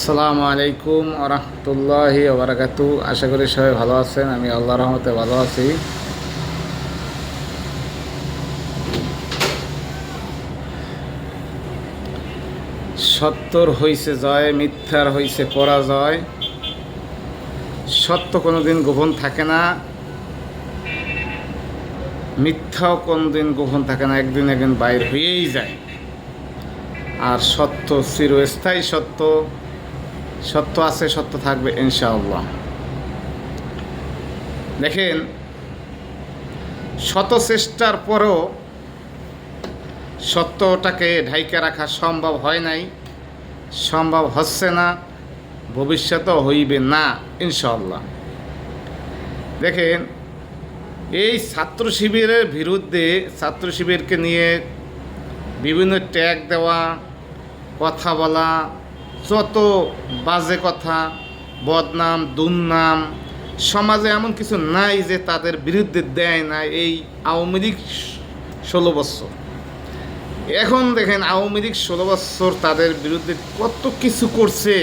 আসসালামু আলাইকুম আরহামতুল্লাহি ওবারাকাতু। আশা করি সবাই ভালো আছেন। আমি আল্লাহর রহমতে ভালো আছি। সত্যর হইছে জয়, মিথ্যার হইছে পরাজয়। সত্য কোনোদিন গোপন থাকে না, মিথ্যাও কোনোদিন গোপন থাকে না, একদিন একদিন বাইর হয়েই যায়। আর সত্য চিরস্থায়ী, সত্য সত্য আছে, সত্য থাকবে ইনশাআল্লাহ। দেখেন, শত চেষ্টার পরেও সত্যটাকে ঢাইকা রাখা সম্ভব হয় নাই, সম্ভব হচ্ছে না, ভবিষ্যতেও হইবে না ইনশাআল্লাহ। দেখেন, এই ছাত্র শিবিরের বিরুদ্ধে, ছাত্র শিবিরকে নিয়ে বিভিন্ন ট্যাগ দেওয়া, কথা বলা, যত বাজে কথা, বদনাম দুর্নাম, সমাজে এমন কিছু নাই যে তাদের বিরুদ্ধে দেয় না। এই আওয়ামী লীগ 16 বছর, এখন দেখেন আওয়ামী লীগ 16 বছর তাদের বিরুদ্ধে কত কিছু করছে,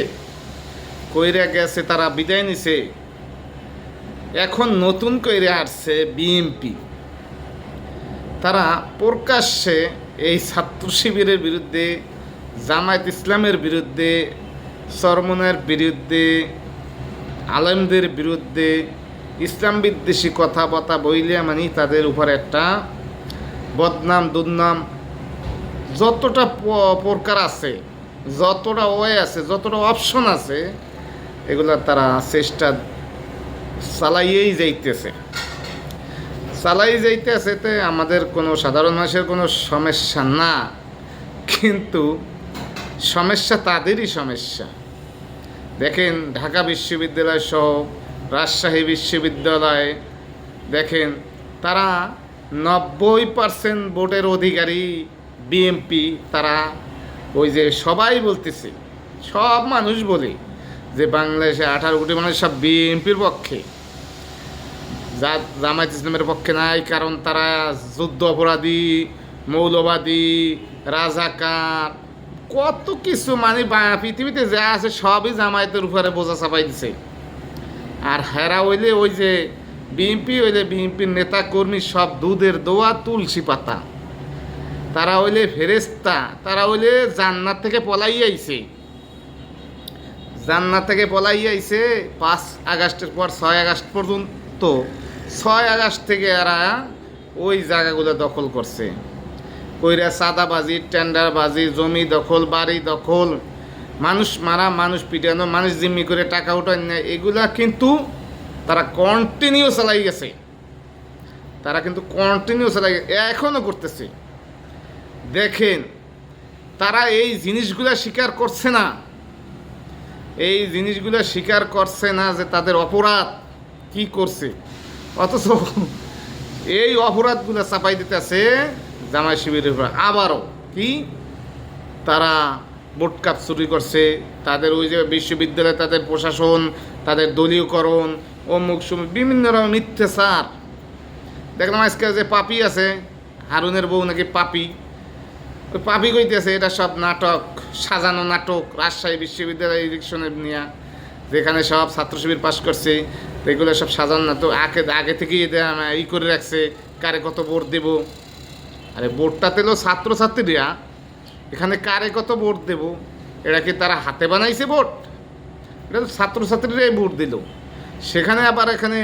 কইরা গেছে, তারা বিদায় নিছে। এখন নতুন কইরে আসছে বিএনপি, তারা প্রকাশ্যে এই ছাত্র শিবিরের বিরুদ্ধে, জামায়াত ইসলামের বিরুদ্ধে, চরমনের বিরুদ্ধে, আলেমদের বিরুদ্ধে ইসলাম বিদ্বেষী কথাবার্তা বইলে মানে তাদের উপর একটা বদনাম দুর্নাম, যতটা প্রকার আছে, যতটা ওয়ে আছে, যতটা অপশন আছে, এগুলা তারা চেষ্টা চালাইয়েই যাইতেছে। এতে আমাদের কোনো সাধারণ মানুষের কোনো সমস্যা না, কিন্তু সমস্যা তাদেরই সমস্যা। দেখেন, ঢাকা বিশ্ববিদ্যালয় সহ রাজশাহী বিশ্ববিদ্যালয়, দেখেন তারা 90% ভোটের অধিকারী বিএনপি। তারা ওই যে সবাই বলতেছে, সব মানুষ বলে যে বাংলাদেশে 18 কোটি মানুষ সব বিএনপির পক্ষে, জামায়াত ইসলামের পক্ষে নাই। কারণ তারা যুদ্ধ অপরাধী, মৌলবাদী, রাজাকার, কত কিছু মানে পৃথিবীতে যা আছে সবই জামায়াতের উপরে বোঝা চাপাই দিছে। আর হেরা হইলে ওই যে বিএনপি, হইলে বিএনপির নেতা কর্মী সব দুধের দোয়া, তুলসী পাতা। তারা হইলে ফেরেস্তা, তারা হইলে জান্নাত থেকে পলাই আইছে, জান্নাত থেকে পলাই আইছে। 5 আগস্টের পর 6 আগস্ট পর্যন্ত, 6 আগস্ট থেকে এরা ওই জায়গাগুলো দখল করছে, কইরা চাঁদাবাজি, টেন্ডারবাজি, জমি দখল, বাড়ি দখল, মানুষ মারা, মানুষ পিটানো, মানুষ জিম্মি করে টাকা উঠায় নেয়। এগুলা কিন্তু তারা কন্টিনিউ চালাই গেছে, তারা কিন্তু কন্টিনিউ চালাই এখনও করতেছে। দেখেন, তারা এই জিনিসগুলা স্বীকার করছে না, এই জিনিসগুলো স্বীকার করছে না যে তাদের অপরাধ কি করছে, অথচ এই অপরাধগুলো চাপাই দিতেছে জামায়াত শিবিরের উপর। আবারও কি, তারা ভোট কাপ চুরি করছে, তাদের ওই যে বিশ্ববিদ্যালয়ে তাদের প্রশাসন, তাদের দলীয়করণ, অমুক সমুক বিভিন্ন রকম মিথ্যাচার। দেখলাম আজকে যে পাপি আছে, হারুনের বউ নাকি পাপি, ওই পাপি কইতেছে এটা সব নাটক, সাজানো নাটক। রাজশাহী বিশ্ববিদ্যালয় ইলেকশনের নিয়ে, যেখানে সব ছাত্র শিবির পাশ করছে, এগুলো সব সাজানো নাটক। আগে থেকেই ই করে রাখছে কারে কত ভোট দেব। আরে ভোটটা দিল ছাত্রছাত্রীরা, এখানে কারে কত ভোট দেব এটা কি তারা হাতে বানাইছে ভোট? এটা তো ছাত্রছাত্রীরাই ভোট দিল। সেখানে আবার এখানে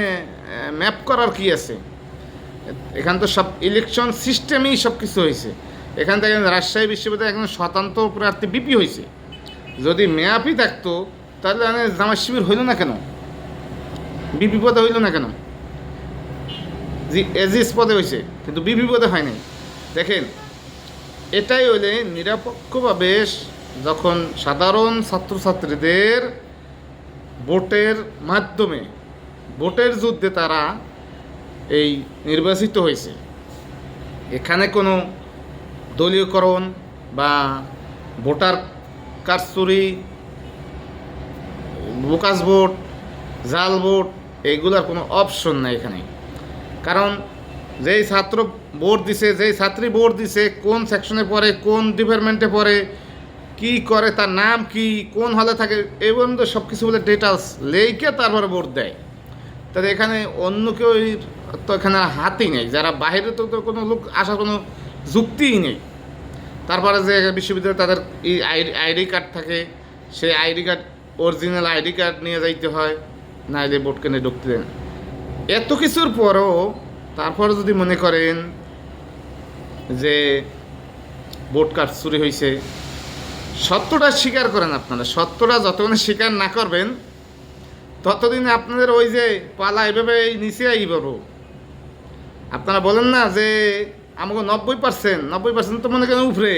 ম্যাপ করার কি আছে? এখানে তো সব ইলেকশন সিস্টেমেই সব কিছু হয়েছে। এখান থেকে রাজশাহী বিশ্ববিদ্যালয়ে এখন স্বতন্ত্র প্রার্থী বিপি হয়েছে। যদি ম্যাপই থাকতো তাহলে জামায়াত শিবির হইল না কেন, বিপি পদে হইল না কেন? এজিস পদে হয়েছে, কিন্তু বিপি পদে হয় নাই। দেখেন, এটাই হইলে নিরপেক্ষভাবে যখন সাধারণ ছাত্রছাত্রীদের ভোটের মাধ্যমে, ভোটের যুদ্ধে তারা এই নির্বাচিত হয়েছে। এখানে কোনো দলীয়করণ বা ভোটার কার্ড চুরি, বোকাস ভোট, জাল ভোট, এইগুলার কোনো অপশন নাই এখানে। কারণ যেই ছাত্র ভোট দিছে, যেই ছাত্রী ভোট দিছে, কোন সেকশনে পড়ে, কোন ডিপার্টমেন্টে পড়ে, কি করে, তার নাম কি, কোন হলে থাকে, এই পর্যন্ত সব কিছু বলে ডিটেলস লেখে তারপরে ভোট দেয়। তাহলে এখানে অন্য কেউ তো এখানে হাতই নেই, যারা বাইরে তো কোনো লোক আসার কোনো যুক্তিই নেই। তারপরে যে বিশ্ববিদ্যালয়ে তাদের আইডি কার্ড থাকে, সেই ID card original ID card নিয়ে যাইতে হয়, না এলে ভোট কেন্দ্রে ঢুকতে দেন। এত কিছুর পরও তারপরে যদি মনে করেন যে ভোট কার্ড চুরি হয়েছে, সত্যটা স্বীকার করেন। আপনারা সত্যটা যতক্ষণ স্বীকার না করবেন ততদিনে আপনাদের ওই যে পালা এভাবে নিচে আইব। আপনারা বলেন না যে আমাকে 90% তো মনে করেন উপরে,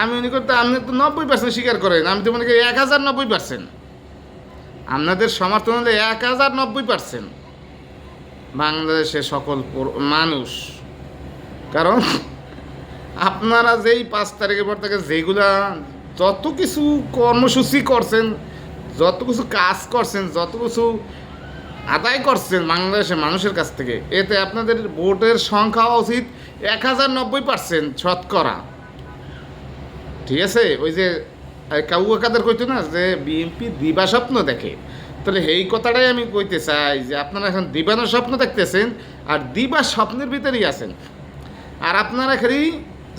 আমি মনে করতে আপনি তো 90% স্বীকার করেন, আমি তো মনে করি 1090%। আপনাদের সমর্থন হলে 1090% বাংলাদেশের সকল মানুষ। কারণ আপনারা যেই 5 তারিখের পর থেকে যেগুলা যত কিছু কর্মসূচি করছেন, যত কিছু কাজ করছেন, যত কিছু আদায় করছেন বাংলাদেশের মানুষের কাছ থেকে, এতে আপনাদের ভোটের সংখ্যা উচিত 1090% শতকরা। ঠিক আছে? ওই যে কাউকাদের কইতো না যে বিএনপি দিবা স্বপ্ন দেখে, তাহলে এই কথাটাই আমি কইতে চাই যে আপনারা এখন দিবানোর স্বপ্ন দেখতেছেন আর দিবা স্বপ্নের ভিতরেই আছেন। আর আপনারা খালি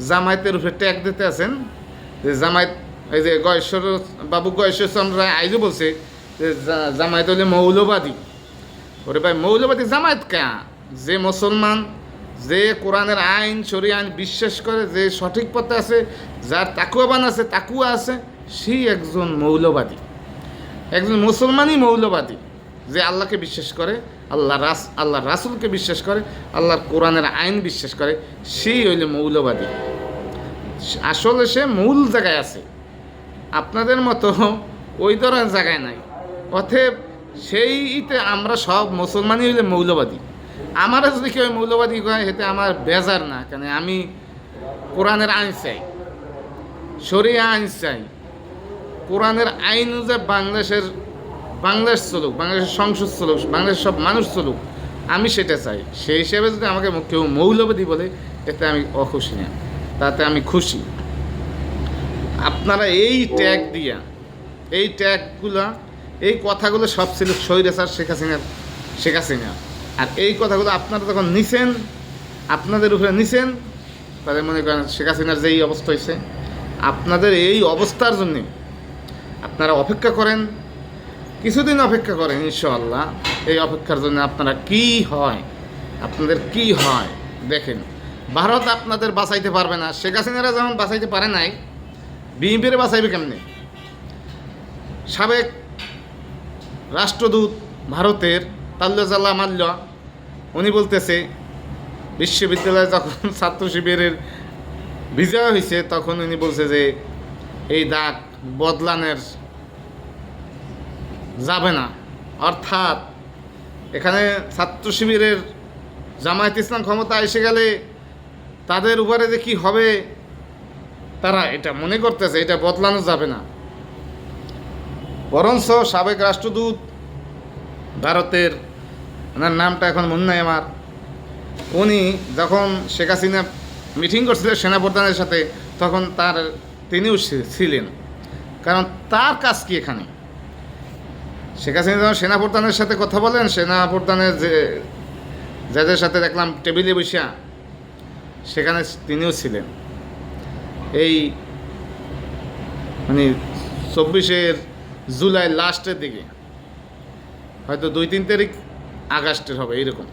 জামায়াতের উপরে ট্যাগ দিতে আছেন যে জামায়াত, এই যে বাবু গয়েশ্বরচন্দ্র রায় আইজও বলছে যে জামায়াত হলে মৌলবাদী। ওরে ভাই, মৌলবাদী জামায়াত কা? যে মুসলমান, যে কোরআনের আইন শরী আইন বিশ্বাস করে, যে সঠিক পথে আছে, যার তাকুয়াবান আছে, তাকুয়া আছে, সেই একজন মৌলবাদী। একজন মুসলমানই মৌলবাদী, যে আল্লাহকে বিশ্বাস করে, আল্লাহ রাসূলকে বিশ্বাস করে, আল্লাহর কোরআনের আইন বিশ্বাস করে, সেই হইল মৌলবাদী। আসলে সে মূল জায়গায় আছে, আপনাদের মতো ওই ধরনের জায়গায় নাই। অতএব সেইতে আমরা সব মুসলমানই হইলে মৌলবাদী। আমারও যদি কেউ মৌলবাদী হয় এতে আমার বেজার না, কেন আমি কোরআনের আইন চাই, শরিয়া আইন চাই, কোরআনের আইন অনুযায়ী বাংলাদেশ চলুক, বাংলাদেশের সংসদ চলুক, বাংলাদেশের সব মানুষ চলুক, আমি সেটা চাই। সেই হিসেবে যদি আমাকে কেউ মৌলবাদী বলে, এতে আমি অখুশি না, তাতে আমি খুশি। আপনারা এই ট্যাগ দিয়া, এই ট্যাগগুলা, এই কথাগুলো সব ছিল স্বৈরাচার শেখ হাসিনা। আর এই কথাগুলো আপনারা যখন নিছেন, আপনাদের উপরে নিছেন, তাহলে মনে করেন শেখ হাসিনার যেই অবস্থা হয়েছে, আপনাদের এই অবস্থার জন্যে আপনারা অপেক্ষা করেন, কিছুদিন অপেক্ষা করেন, ইনশাআল্লাহ এই অপেক্ষার জন্য আপনারা কি হয়, আপনাদের কি হয় দেখেন। ভারত আপনাদের বাঁচাইতে পারবে না। শেখ হাসিনারা যেমন বাঁচাইতে পারে নাই, বিএনপির বাঁচাইবে কেমনে? সাবেক রাষ্ট্রদূত ভারতের তাল্লাজাল্লাহ মাল্লা, উনি বলতেছে বিশ্ববিদ্যালয়ে যখন ছাত্র শিবিরের বিজয় হয়েছে তখন উনি বলছে যে এই দাগ বদলানের যাবে না। অর্থাৎ এখানে ছাত্র শিবিরের জামায়াত ইসলাম ক্ষমতা এসে গেলে তাদের উপরে যে কি হবে, তারা এটা মনে করতেছে, এটা বদলানো যাবে না। বরঞ্চ সাবেক রাষ্ট্রদূত ভারতের, ওনার নামটা এখন মনে নাই আমার, উনি যখন শেখ হাসিনা মিটিং করছিলেন সেনাপ্রধানের সাথে, তখন তিনিও ছিলেন। কারণ তার কাজ কি এখানে? শেখ হাসিনা যখন সেনাপ্রধানের সাথে কথা বলেন, সেনাপ্রধানের যাদের সাথে দেখলাম টেবিলে বসিয়া, সেখানে তিনিও ছিলেন। এই মানে 24 জুলাই লাস্টের দিকে, হয়তো 2-3 তারিখ আগস্টের হবে এইরকম,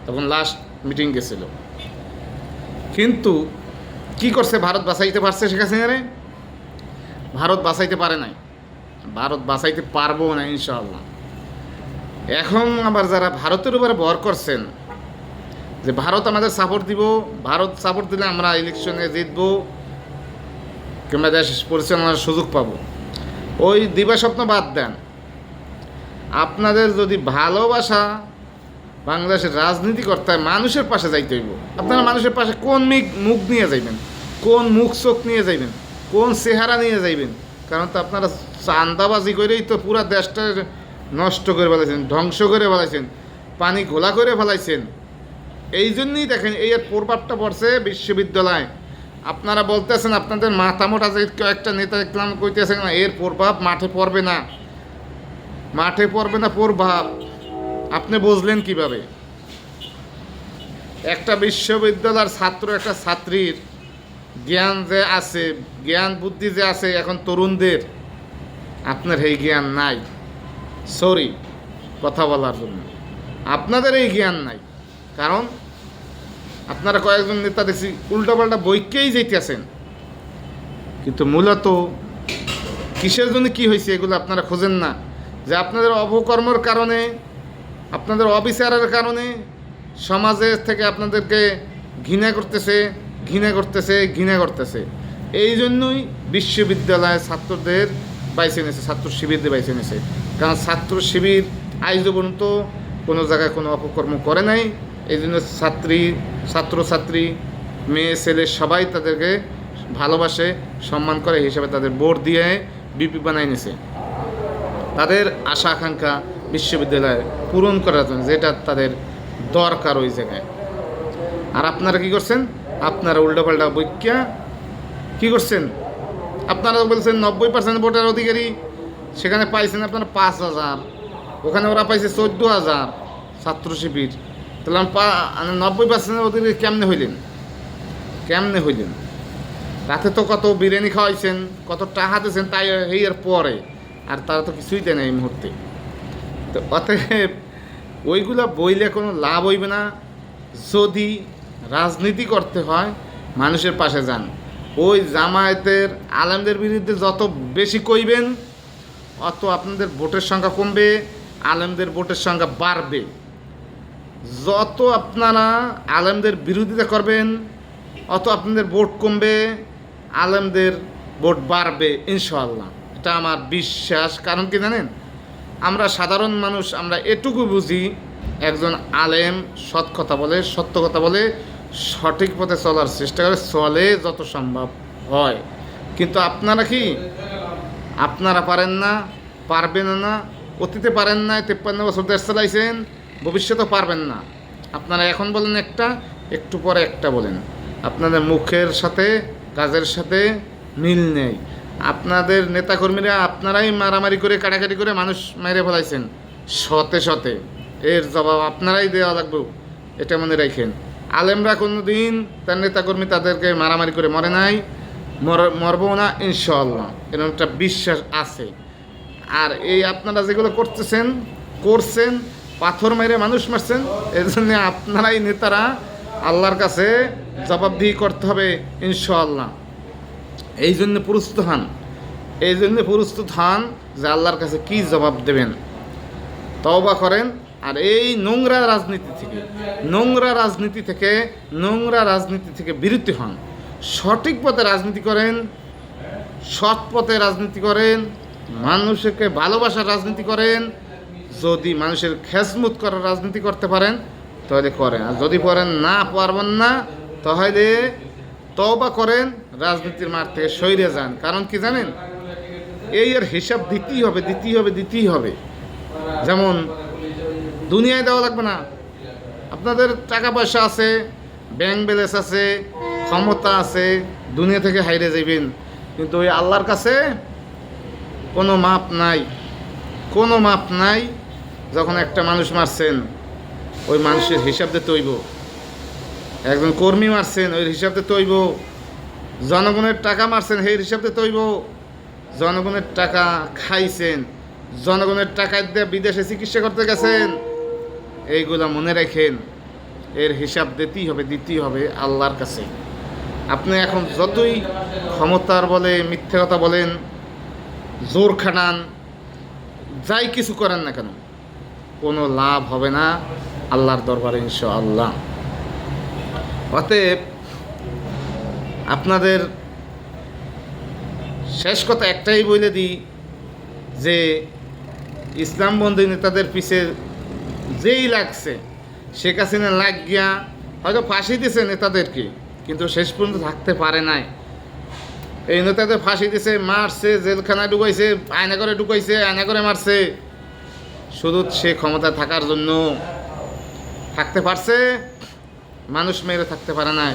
তখন লাস্ট মিটিং গেছিল। কিন্তু কি করছে? ভারত বাঁচাইতে পারছে শেখ হাসিনারে? ভারত বাঁচাইতে পারে নাই, ভারত বাঁচাইতে পারবো না ইনশাআল্লাহ। এখন আবার যারা ভারতের উপরে ভর করছেন যে ভারত আমাদের সাপোর্ট দিব, ভারত সাপোর্ট দিলে আমরা ইলেকশনে জিতবো কিংবা দেশ পরিচালনার সুযোগ পাবো, ওই দিবা স্বপ্ন বাদ দেন। আপনাদের যদি ভালোবাসা বাংলাদেশের রাজনীতি করতে হয়, মানুষের পাশে যাইতে হইব। আপনারা মানুষের পাশে কোন মুখ নিয়ে যাইবেন, কোন মুখ চোখ নিয়ে যাইবেন, কোন চেহারা নিয়ে যাইবেন? কারণ তো আপনারা চান্দাবাজি করেই তো পুরো দেশটা নষ্ট করে ফেলাইছেন, ধ্বংস করে ফেলাইছেন, পানি ঘোলা করে ফেলাইছেন। এই জন্যই দেখেন এই প্রভাবটা পড়ছে বিশ্ববিদ্যালয়। আপনারা বলতেছেন আপনাদের মাথা মোটা যে কয়েকটা নেতা দেখলাম কইতেছেন না এর প্রভাব মাঠে পড়বে না, মাঠে পড়বে না প্রভাব। আপনি বুঝলেন কিভাবে? একটা বিশ্ববিদ্যালয়ের ছাত্র একটা ছাত্রীর জ্ঞান যে আছে, জ্ঞান বুদ্ধি যে আছে এখন তরুণদের, আপনার এই জ্ঞান নাই। সরি কথা বলার জন্য, আপনাদের এই জ্ঞান নাই। কারণ আপনারা কয়েকজন নেতা দেখছি উল্টাপাল্টা বইকেই যেতেছেন, কিন্তু মূলত কিসের জন্য কি হয়েছে এগুলো আপনারা খোঁজেন না। যে আপনাদের অপকর্মের কারণে, আপনাদের অবিচারের কারণে সমাজের থেকে আপনাদেরকে ঘৃণা করতেছে, ঘৃণা করতেছে, ঘৃণা করতেছে। এই জন্যই বিশ্ববিদ্যালয়ে ছাত্রদের বাইছে নিয়েছে, ছাত্র শিবিরদের বাইছে নিয়েছে। কারণ ছাত্র শিবির আইজ পর্যন্ত কোনো জায়গায় কোনো অপকর্ম করে নাই। এই জন্য ছাত্রছাত্রী, মেয়ে ছেলে সবাই তাদেরকে ভালোবাসে, সম্মান করে, হিসাবে তাদের ভোট দিয়ে বিপি বানাই নিয়েছে। তাদের আশা আকাঙ্ক্ষা বিশ্ববিদ্যালয়ে পূরণ করার জন্য, যেটা তাদের দরকার ওই জায়গায়। আর আপনারা কি করছেন? আপনারা উল্টাপাল্টা বৈজ্ঞা কী করছেন? আপনারা বলছেন 90% ভোটের অধিকারী, সেখানে পাইছেন আপনারা 5,000, ওখানে ওরা পাইছে 14,000 ছাত্র শিবির। তাহলে 90% অধিকারী কেমনে হইলেন? কেমনে হইলেন? রাতে তো কত বিরিয়ানি খাওয়াইছেন, কত টাকা দিয়েছেন, তাই এর পরে আর তারা তো কিছুই দেয় না এই মুহূর্তে। তো অতএব ওইগুলা বইলে কোনো লাভ হইবে না। যদি রাজনীতি করতে হয় মানুষের পাশে যান। ওই জামায়াতের আলেমদের বিরুদ্ধে যত বেশি কইবেন অত আপনাদের ভোটের সংখ্যা কমবে, আলেমদের ভোটের সংখ্যা বাড়বে। যত আপনারা আলেমদের বিরোধিতা করবেন অত আপনাদের ভোট কমবে, আলেমদের ভোট বাড়বে ইনশাআল্লাহ। এটা আমার বিশ্বাস। কারণ কি জানেন, আমরা সাধারণ মানুষ, আমরা এটুকু বুঝি একজন আলেম সৎ কথা বলে, সত্য কথা বলে, সঠিক পথে চলার চেষ্টা করে, চলে যত সম্ভব হয়। কিন্তু আপনারা কি, আপনারা পারেন না, পারবেন না, অতীতে পারেন না, 53 বছর দেশ চালাইছেন, ভবিষ্যতে পারবেন না। আপনারা এখন বলেন একটা, একটু পরে একটা বলেন। আপনাদের মুখের সাথে কাজের সাথে মিল নেই। আপনাদের নেতাকর্মীরা আপনারাই মারামারি করে, কাটাকাটি করে মানুষ মেরে ফেলাইছেন শতে শতে। এর জবাব আপনারাই দেওয়া লাগবে, এটা মনে রাখেন। আলেমরা কোনো দিন তার নেতাকর্মী তাদেরকে মারামারি করে মরে নাই, মরবও না ইনশাআল্লাহ, এরকম একটা বিশ্বাস আছে। আর এই আপনারা যেগুলো করছেন, পাথর মেরে মানুষ মারছেন, এর জন্য আপনারাই নেতারা আল্লাহর কাছে জবাবদিহি করতে হবে ইনশাআল্লাহ। এই জন্য প্রস্তুত হন যে আল্লাহর কাছে কি জবাব দেবেন। তওবা করেন। আর এই নোংরা রাজনীতি থেকে বিরতি হন। সঠিক পথে রাজনীতি করেন, সৎ পথে রাজনীতি করেন, মানুষকে ভালোবাসার রাজনীতি করেন। যদি মানুষের খেজমত করার রাজনীতি করতে পারেন তাহলে করেন, আর যদি পারবেন না তাহলে তওবা করেন, রাজনীতির মাঠ থেকে সরে যান। কারণ কি জানেন, এর হিসাব দিতেই হবে। যেমন দুনিয়ায় দেওয়া লাগবে না, আপনাদের টাকা পয়সা আছে, ব্যাংক ব্যালেন্স আছে, ক্ষমতা আছে, দুনিয়া থেকে হাইরে যাইবেন, কিন্তু ওই আল্লাহর কাছে কোনো মাপ নাই। যখন একটা মানুষ মারছেন ওই মানুষের হিসাব দিতে হইব, একজন কর্মী মারছেন ওই হিসাব দিতে হইব, জনগণের টাকা মারছেন সেই হিসাব দিতে হইব, জনগণের টাকা খাইছেন, জনগণের টাকা দিয়ে বিদেশে চিকিৎসা করতে গেছেন, এইগুলা মনে রাখেন। এর হিসাব দিতেই হবে আল্লাহর কাছে। আপনি এখন যতই ক্ষমতার বলে মিথ্যে কথা বলেন, জোর খাটান, যাই কিছু করেন না কেন, কোনো লাভ হবে না আল্লাহর দরবারে ইনশাআল্লাহ। অতএব আপনাদের শেষ কথা একটাই বলে দিই যে ইসলামবন্ধী নেতাদের পিছে যেই লাগছে, শেখ হাসিনা লাগিয়া হয়তো ফাঁসি দিয়েছে নেতাদেরকে, কিন্তু শেষ পর্যন্ত থাকতে পারে নাই। এই নেতাদের ফাঁসি দিয়েছে, মারছে, জেলখানায় ঢুকাইছে, আয়না করে মারছে, শুধু সে ক্ষমতা থাকার জন্য থাকতে পারছে, মানুষ মেরে থাকতে পারে না।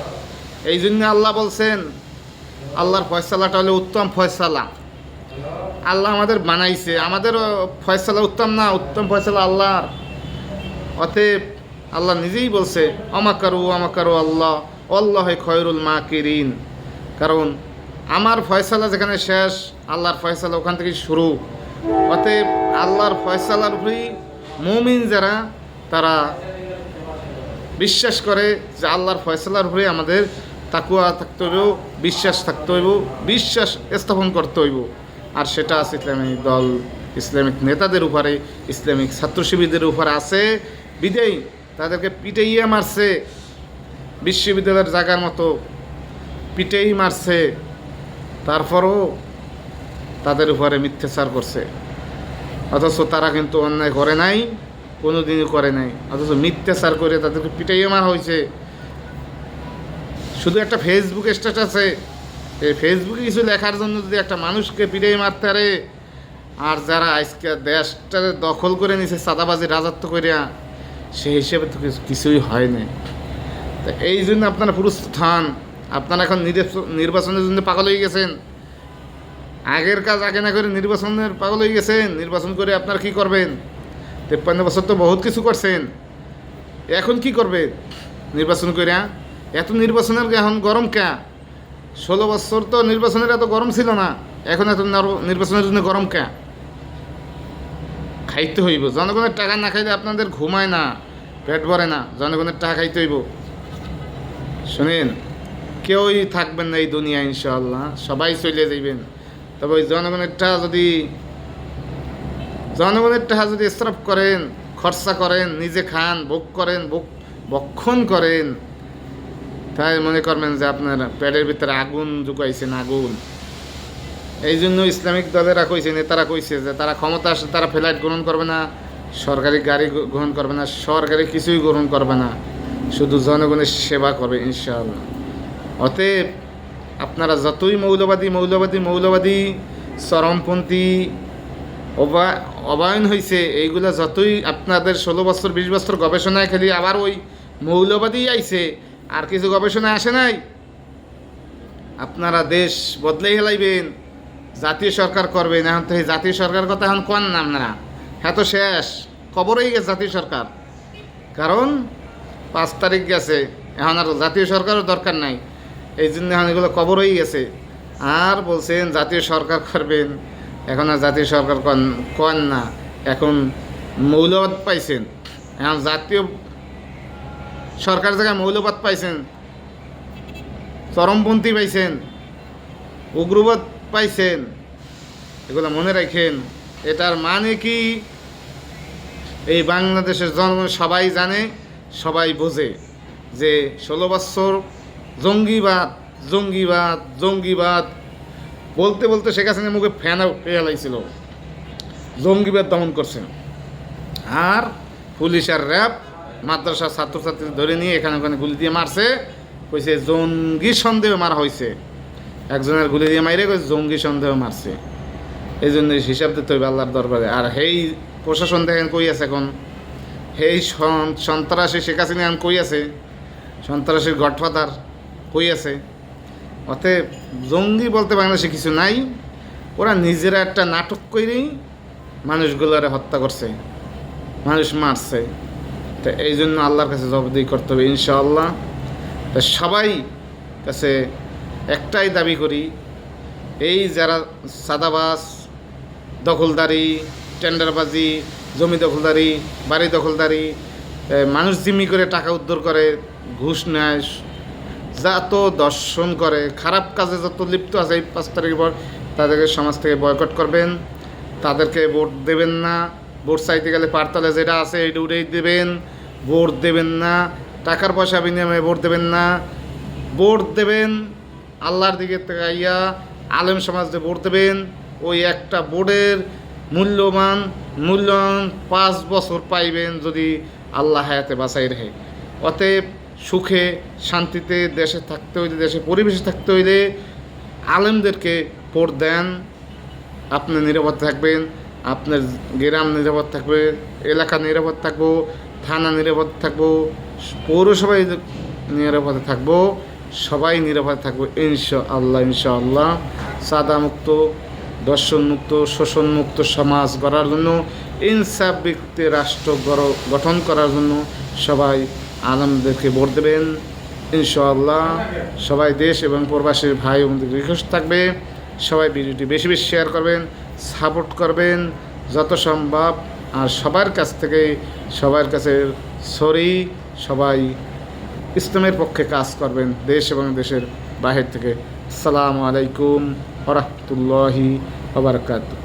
এই জন্য আল্লাহ বলছেন আল্লাহর ফয়সালাটা হলো উত্তম ফয়সালা। আল্লাহ আমাদের বানাইছে, আমাদের ফয়সালা উত্তম না, উত্তম ফয়সালা আল্লাহর। অতএব আল্লাহ নিজেই বলছে আমাকারু আল্লাহ আল্লাহ খয়রুল মাকিরিন। কারণ আমার ফয়সালা যেখানে শেষ, আল্লাহর ফয়সালা ওখান থেকে শুরু। অতএব আল্লাহর ফয়সালার উপরেই মুমিন যারা, তারা বিশ্বাস করে যে আল্লাহর ফয়সালার উপরে আমাদের তাকুয়া থাকতে হইব, বিশ্বাস থাকতে হইব, বিশ্বাস স্থাপন করতে হইব। আর সেটা আছে ইসলামিক দল, ইসলামিক নেতাদের উপরে, ইসলামিক ছাত্র শিবিরদের উপরে আছে। বিদেই তাদেরকে পিটাইয়া মারছে, বিশ্ববিদ্যালয়ের জায়গার মতো পিটেই মারছে, তারপরও তাদের উপরে মিথ্যাচার করছে। অথচ তারা কিন্তু অন্যায় করে নাই, কোনো দিনই করে নাই, অথচ মিথ্যাচার করে তাদেরকে পিটাইয়া মারা হয়েছে। শুধু একটা ফেসবুক স্ট্যাটাসে, এই ফেসবুকে কিছু লেখার জন্য যদি একটা মানুষকে পিটাই মারতে পারে, আর যারা আজকে দেশটা দখল করে নিছে চাঁদাবাজি রাজত্ব করিয়া, সেই হিসেবে তো কিছুই হয় না। তা এই জন্য আপনারা প্রস্তুত হন। আপনারা এখন নির্বাচনের জন্য পাগল হয়ে গেছেন, আগের কাজ আগে না করে নির্বাচনের পাগল হয়ে গেছেন। নির্বাচন করে আপনারা কি করবেন? 53 বছর তো বহুত কিছু করছেন, এখন কি করবে নির্বাচন করে? এত নির্বাচনের এখন গরম কে? 16 বছর তো নির্বাচনের এত গরম ছিল না, এখন এত নির্বাচনের জন্য গরম কে? খাইতে হইব। জনগণের টাকা না খাইলে আপনাদের ঘুমায় না, পেট ভরে না। জনগণের টাকা খাইতে হইব। শুনেন, কেউই থাকবেন না এই দুনিয়া, ইনশাআল্লাহ সবাই চলে যাইবেন। তবে ওই জনগণের টাকা যদি ইসরাফ করেন, খরচা করেন, নিজে খান, ভোগ করেন, ভক্ষণ করেন, তাই মনে করবেন যে আপনার পেটের ভিতরে আগুন ঢুকাইছেন, আগুন। এই জন্য ইসলামিক দলেরা কইছে, নেতারা কইছে যে তারা ক্ষমতা আসলে তারা ফ্লাইট গ্রহণ করবে না, সরকারি গাড়ি গ্রহণ করবে না, সরকারি কিছুই গ্রহণ করবে না, শুধু জনগণের সেবা করবে ইনশাআল্লাহ। অতএব আপনারা যতই মৌলবাদী চরমপন্থী অবায়ন হয়েছে, এইগুলা যতই আপনাদের 16 বছর 20 বছর গবেষণায় খালি আবার ওই মৌলবাদী আইছে, আর কিছু গবেষণায় আসে নাই। আপনারা দেশ বদলেই হেলাইবেন, জাতীয় সরকার করবেন। এখন তো এই জাতীয় সরকার কথা এখন কোন নাম না, হ্যাঁ তো শেষ, কবরেই গেছে জাতীয় সরকার। কারণ 5 তারিখ গেছে, এখন আর জাতীয় সরকারও দরকার নাই। এই জন্য এখন এগুলো কবরেই গেছে। আর বলছেন জাতীয় সরকার করবেন, এখন আর জাতীয় সরকার কন না, এখন মৌলবাদ পাইছেন। এখন জাতীয় সরকার জায়গায় মৌলবাদ পাইছেন, চরমপন্থী পাইছেন, উগ্রবাদ পাইছেন। এগুলো মনে রাখেন। এটার মানে কি? এই বাংলাদেশের জনগণ সবাই জানে, সবাই বোঝে যে 16 বছর জঙ্গিবাদ বলতে বলতে শেখ হাসিনার মুখে ফ্যান ফেলাইছিল, জঙ্গিবাদ দমন করছেন। আর পুলিশ আর র্যাব মাদ্রাসার ছাত্রছাত্রী ধরে নিয়ে এখানে ওখানে গুলি দিয়ে মারছে, কইছে জঙ্গি সন্দেহে মারা হয়েছে। একজনের গুলি দিয়ে মাইরে কইছে জঙ্গি সন্দেহে মারছে। এই জন্য হিসাব দিতে হইবে আল্লাহর দরবারে। আর এই প্রশাসন দেখেন কই আছে এখন, এই সন্ত্রাসী শেখ হাসিনা এখন কই আছে, সন্ত্রাসীর গডফাদার কই আছে। অতএব জঙ্গি বলতে বাংলাদেশে কিছু নাই, ওরা নিজেরা একটা নাটক করেই মানুষগুলোরে হত্যা করছে, মানুষ মারছে। তো এই জন্য আল্লাহর কাছে জবাবদিহি করতে হবে ইনশাআল্লাহ। তো সবাই কাছে একটাই দাবি করি, এই যারা সাদাবাজ, দখলদারি, টেন্ডারবাজি, জমি দখলদারি, বাড়ি দখলদারি, মানুষ জিম্মি করে টাকা উদ্ধার করে, ঘুষ নেয়, যত দর্শন করে, খারাপ কাজে যত লিপ্ত আছে, এই 5 তারিখের পর তাদেরকে সমাজ থেকে বয়কট করবেন। তাদেরকে ভোট দেবেন না। ভোট চাইতে গেলে পারতালে যেটা আছে এইটা উঠেই দেবেন। ভোট দেবেন না, টাকার পয়সা বিনিময়ে ভোট দেবেন না। ভোট দেবেন আল্লাহর দিকে তাকাইয়া, আলেম সমাজে ভোট দেবেন। ওই একটা ভোটের মূল্যায়ন 5 বছর পাইবেন যদি আল্লাহ হায়াতে বাঁচাই রাখে। অতএব সুখে শান্তিতে দেশে থাকতে হইলে, দেশে পরিবেশে থাকতে হইলে আলেমদেরকে ভোট দেন। আপনি নিরাপদ থাকবেন, আপনার গ্রাম নিরাপদ থাকবে, এলাকা নিরাপদ থাকবো, থানা নিরাপদ থাকবো, পৌরসভায় নিরাপদে থাকবো। সবাই নিরাপদে থাকবো ইনশাআল্লাহ। সাদা মুক্ত, দর্শন মুক্ত, শোষণ মুক্ত সমাজ গড়ার জন্য, ইনসাফ ভিত্তিক রাষ্ট্র গঠন করার জন্য সবাই আলেমদেরকে ভোট দেবেন ইনশাআল্লাহ। সবাই দেশ এবং প্রবাসীর ভাই বোনদের রিকোয়েস্ট থাকবে, সবাই ভিডিওটি বেশি বেশি শেয়ার করবেন, সাপোর্ট করবেন যত সম্ভব। আর সবার কাছে সরি, সবাই ইসলামের পক্ষে কাজ করবেন দেশ এবং দেশের বাহির থেকে। আসসালামু আলাইকুম ওয়া রাহমাতুল্লাহি ওয়া বারাকাতুহু।